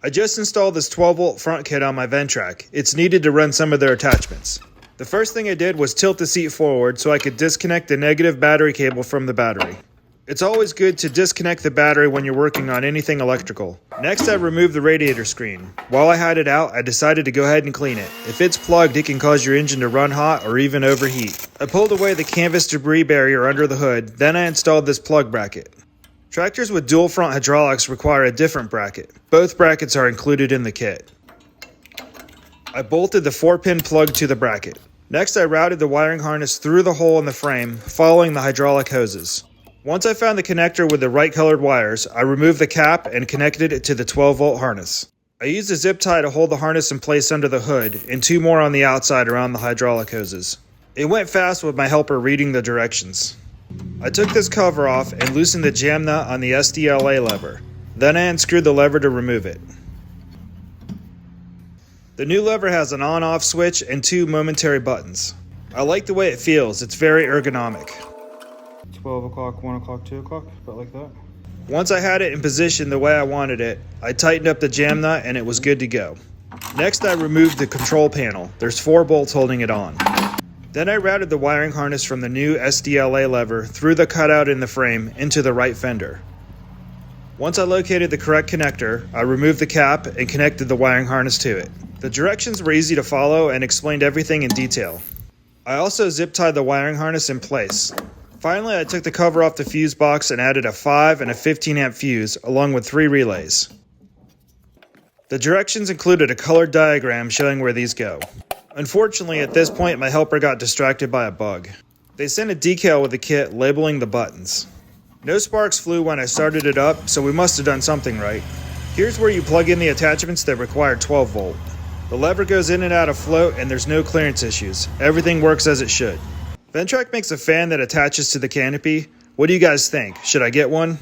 I just installed this 12-volt front kit on my Ventrac. It's needed to run some of their attachments. The first thing I did was tilt the seat forward so I could disconnect the negative battery cable from the battery. It's always good to disconnect the battery when you're working on anything electrical. Next, I removed the radiator screen. While I had it out, I decided to go ahead and clean it. If it's plugged, it can cause your engine to run hot or even overheat. I pulled away the canvas debris barrier under the hood, then I installed this plug bracket. Tractors with dual front hydraulics require a different bracket. Both brackets are included in the kit. I bolted the 4-pin plug to the bracket. Next, I routed the wiring harness through the hole in the frame, following the hydraulic hoses. Once I found the connector with the right colored wires, I removed the cap and connected it to the 12-volt harness. I used a zip tie to hold the harness in place under the hood, and 2 more on the outside around the hydraulic hoses. It went fast with my helper reading the directions. I took this cover off and loosened the jam nut on the SDLA lever. Then I unscrewed the lever to remove it. The new lever has an on-off switch and 2 momentary buttons. I like the way it feels, it's very ergonomic. 12 o'clock, 1 o'clock, 2 o'clock, about like that. Once I had it in position the way I wanted it, I tightened up the jam nut and it was good to go. Next, I removed the control panel. There's 4 bolts holding it on. Then I routed the wiring harness from the new SDLA lever through the cutout in the frame into the right fender. Once I located the correct connector, I removed the cap and connected the wiring harness to it. The directions were easy to follow and explained everything in detail. I also zip tied the wiring harness in place. Finally, I took the cover off the fuse box and added a 5 and a 15 amp fuse along with 3 relays. The directions included a colored diagram showing where these go. Unfortunately, at this point, my helper got distracted by a bug. They sent a decal with the kit labeling the buttons. No sparks flew when I started it up, so we must have done something right. Here's where you plug in the attachments that require 12 volt. The lever goes in and out of float and there's no clearance issues. Everything works as it should. Ventrac makes a fan that attaches to the canopy. What do you guys think? Should I get one?